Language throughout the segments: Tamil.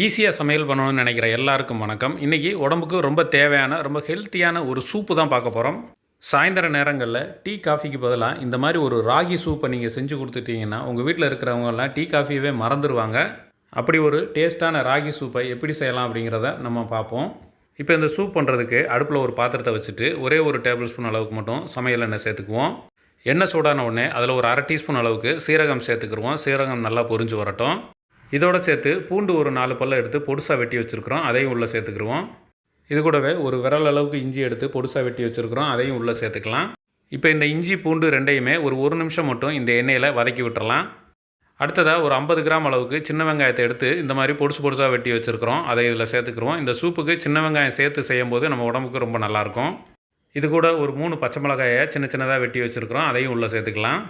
ஈஸியாக சமையல் பண்ணணும்னு நினைக்கிற எல்லாருக்கும் வணக்கம். இன்றைக்கி உடம்புக்கு ரொம்ப தேவையான ரொம்ப ஹெல்த்தியான ஒரு சூப்பு தான் பார்க்க போகிறோம். சாயந்தர நேரங்களில் டீ காஃபிக்கு பதிலாக இந்த மாதிரி ஒரு ராகி சூப்பை நீங்கள் செஞ்சு கொடுத்துட்டீங்கன்னா உங்கள் வீட்டில் இருக்கிறவங்கெல்லாம் டீ காஃபியவே மறந்துடுவாங்க. அப்படி ஒரு டேஸ்ட்டான ராகி சூப்பை எப்படி செய்யலாம் அப்படிங்கிறத நம்ம பார்ப்போம். இப்போ இந்த சூப் பண்ணுறதுக்கு அடுப்பில் ஒரு பாத்திரத்தை வச்சுட்டு ஒரே ஒரு டேபிள் ஸ்பூன் அளவுக்கு மட்டும் சமையல் எண்ணெய் சேர்த்துக்குவோம். எண்ணெய் சூடான உடனே அதில் ஒரு அரை டீஸ்பூன் அளவுக்கு சீரகம் சேர்த்துக்குருவோம். சீரகம் நல்லா பொரிஞ்சு வரட்டும். இதோடு சேர்த்து பூண்டு ஒரு 4 பல்ல எடுத்து பொடுசாக வெட்டி வச்சுருக்குறோம், அதையும் உள்ளே சேர்த்துக்குருவோம். இது கூடவே ஒரு விரல் அளவுக்கு இஞ்சி எடுத்து பொடுசாக வெட்டி வச்சுருக்குறோம், அதையும் உள்ளே சேர்த்துக்கலாம். இப்போ இந்த இஞ்சி பூண்டு ரெண்டையுமே ஒரு நிமிஷம் மட்டும் இந்த எண்ணெயில் வதக்கி விட்டுறலாம். அடுத்ததாக ஒரு 50 கிராம் அளவுக்கு சின்ன வெங்காயத்தை எடுத்து இந்த மாதிரி பொடுசாக வெட்டி வச்சுருக்குறோம், அதை இதில் சேர்த்துக்குருவோம். இந்த சூப்புக்கு சின்ன வெங்காயம் சேர்த்து செய்யும்போது நம்ம உடம்புக்கு ரொம்ப நல்லாயிருக்கும். இது கூட ஒரு 3 பச்சை மிளகாயை சின்னதாக வெட்டி வச்சுருக்குறோம், அதையும் உள்ளே சேர்த்துக்கலாம்.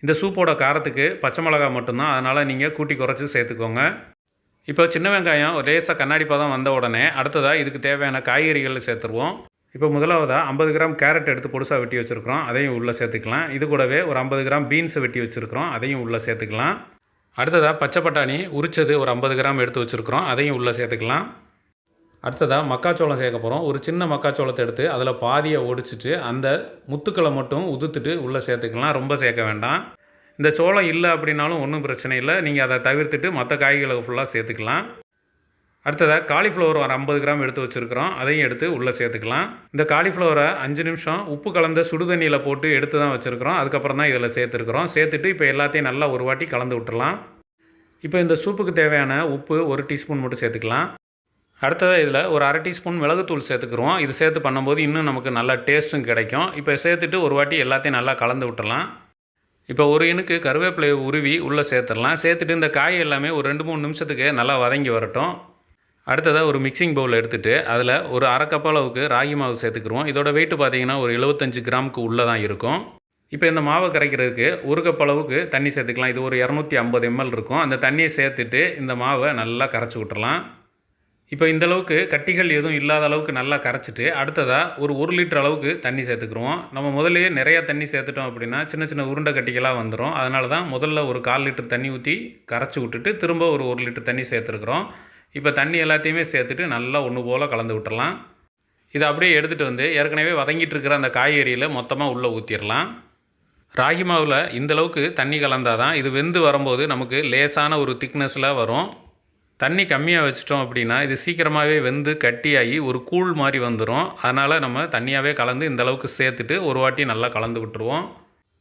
இந்த சூப்போட காரத்துக்கு பச்சை மிளகா மட்டும்தான், அதனால் நீங்கள் கூட்டி குறைச்சி சேர்த்துக்கோங்க. இப்போ சின்ன வெங்காயம் லேசாக கண்ணாடி பதம் வந்த உடனே அடுத்ததாக இதுக்கு தேவையான காய்கறிகள் சேர்த்துருவோம். இப்போ முதலாவதாக 50 கிராம் கேரட் எடுத்து பொடுசாக வெட்டி வச்சுருக்கிறோம், அதையும் உள்ளே சேர்த்துக்கலாம். இது கூடவே ஒரு 50 கிராம் பீன்ஸ் வெட்டி வச்சுருக்கிறோம், அதையும் உள்ளே சேர்த்துக்கலாம். அடுத்ததாக பச்சை பட்டாணி உரிச்சது ஒரு 50 கிராம் எடுத்து வச்சுருக்கிறோம், அதையும் உள்ளே சேர்த்துக்கலாம். அடுத்ததாக மக்காச்சோளம் சேர்க்க போகிறோம். ஒரு சின்ன மக்காச்சோளத்தை எடுத்து அதில் பாதியை ஒடிச்சிட்டு அந்த முத்துக்களை மட்டும் உதுத்துட்டு உள்ளே சேர்த்துக்கலாம், ரொம்ப சேர்க்க வேண்டாம். இந்த சோளம் இல்லை அப்படின்னாலும் ஒன்றும் பிரச்சனை இல்லை, நீங்கள் அதை தவிர்த்துட்டு மற்ற காய்களை ஃபுல்லாக சேர்த்துக்கலாம். அடுத்ததாக காலிஃப்ளவர் ஒரு 50 கிராம் எடுத்து வச்சுருக்கிறோம், அதையும் எடுத்து உள்ளே சேர்த்துக்கலாம். இந்த காலிஃப்ளவரை 5 நிமிஷம் உப்பு கலந்த சுடுதண்ணியில் போட்டு எடுத்து தான் வச்சுருக்கிறோம், அதுக்கப்புறம் தான் இதில் சேர்த்துருக்குறோம். சேர்த்துட்டு இப்போ எல்லாத்தையும் நல்லா ஒரு வாட்டி கலந்து விட்டுறலாம். இப்போ இந்த சூப்புக்கு தேவையான உப்பு 1 டீஸ்பூன் மட்டும் சேர்த்துக்கலாம். அடுத்ததாக இதில் ஒரு அரை டீஸ்பூன் மிளகுத்தூள் சேர்த்துக்குருவோம். இது சேர்த்து பண்ணும்போது இன்னும் நமக்கு நல்ல டேஸ்ட்டும் கிடைக்கும். இப்போ சேர்த்துட்டு ஒரு வாட்டி எல்லாத்தையும் நல்லா கலந்து விட்டுறலாம். இப்போ ஒரு இனுக்கு கருவேப்பிலையை உருவி உள்ளே சேர்த்துடலாம். சேர்த்துட்டு இந்த காய் எல்லாமே ஒரு 2-3 நிமிஷத்துக்கு நல்லா வதங்கி வரட்டும். அடுத்ததாக ஒரு மிக்சிங் பவுல் எடுத்துகிட்டு அதில் ஒரு அரை கப் அளவுக்கு ராகி மாவு சேர்த்துக்குருவோம். இதோட வெயிட்டு பார்த்திங்கன்னா ஒரு 75 கிராமுக்கு உள்ளே தான் இருக்கும். இப்போ இந்த மாவை கரைக்கிறதுக்கு 1 கப் அளவுக்கு தண்ணி சேர்த்துக்கலாம். இது ஒரு 250 ml இருக்கும். அந்த தண்ணியை சேர்த்துட்டு இந்த மாவை நல்லா கரைச்சி விட்டுறலாம். இப்போ இந்தளவுக்கு கட்டிகள் எதுவும் இல்லாத அளவுக்கு நல்லா கரைச்சிட்டு அடுத்ததாக ஒரு 1 லிட்டர் அளவுக்கு தண்ணி சேர்த்துக்குருவோம். நம்ம முதல்லையே நிறையா தண்ணி சேர்த்துட்டோம் அப்படின்னா சின்ன உருண்டை கட்டிகளாக வந்துடும். அதனால தான் முதல்ல ஒரு 1/4 லிட்டர் தண்ணி ஊற்றி கரைச்சி விட்டுட்டு திரும்ப ஒரு 1 லிட்டர் தண்ணி சேர்த்துருக்குறோம். இப்போ தண்ணி எல்லாத்தையுமே சேர்த்துட்டு நல்லா ஒன்று போல் கலந்து விட்டுறலாம். இதை அப்படியே எடுத்துகிட்டு வந்து ஏற்கனவே வதங்கிட்டு இருக்கிற அந்த காய்கறியில் மொத்தமாக உள்ளே ஊற்றிடலாம். ராகி மாவில் இந்தளவுக்கு தண்ணி கலந்தால் தான் இது வெந்து வரும்போது நமக்கு லேசான ஒரு திக்னஸில் வரும். தண்ணி கம்மியாக வச்சிட்டோம் அப்படின்னா இது சீக்கிரமாகவே வெந்து கட்டியாகி ஒரு கூழ் மாதிரி வந்துடும். அதனால் நம்ம தண்ணியாகவே கலந்து இந்தளவுக்கு சேர்த்துட்டு ஒரு வாட்டி நல்லா கலந்து விட்டுருவோம்.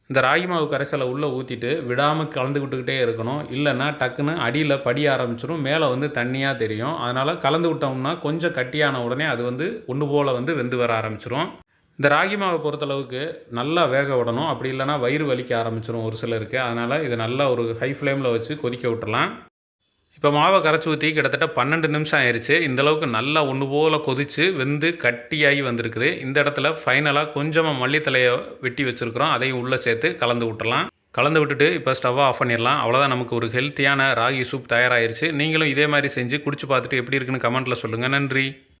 இந்த ராகி மாவு கரைசலை உள்ளே ஊற்றிட்டு விடாமல் கலந்து விட்டுக்கிட்டே இருக்கணும். இல்லைன்னா டக்குன்னு அடியில் படிய ஆரம்பிச்சிடும், மேலே வந்து தண்ணியாக தெரியும். அதனால் கலந்து விட்டோம்னா கொஞ்சம் கட்டியான உடனே அது வந்து ஒன்று போல் வந்து வெந்து வர ஆரம்பிச்சிடும். இந்த ராகி மாவை பொறுத்தளவுக்கு நல்லா வேக விடணும், அப்படி இல்லைனா வயிறு வலிக்க ஆரம்பிச்சிடும் ஒரு சிலருக்கு. அதனால் இதை நல்லா ஒரு ஹை ஃப்ளேமில் வச்சு கொதிக்க விட்டுறலாம். இப்போ மாவை கரைச்சி ஊற்றி கிட்டத்தட்ட 12 நிமிஷம் ஆயிடுச்சு. இந்தளவுக்கு நல்லா ஒன்று போல் கொதித்து வெந்து கட்டியாகி வந்திருக்குது. இந்த இடத்துல ஃபைனலாக கொஞ்சமாக மல்லித்தலையை வெட்டி வச்சுருக்குறோம், அதையும் உள்ளே சேர்த்து கலந்து விட்டுறலாம். கலந்து விட்டுட்டு இப்போ ஸ்டவ்வை ஆஃப் பண்ணிடலாம். அவ்வளோதான், நமக்கு ஒரு ஹெல்த்தியான ராகி சூப் தயாராகிருச்சு. நீங்களும் இதே மாதிரி செஞ்சு குடிச்சு பார்த்துட்டு எப்படி இருக்குன்னு கமெண்ட்டில் சொல்லுங்கள். நன்றி.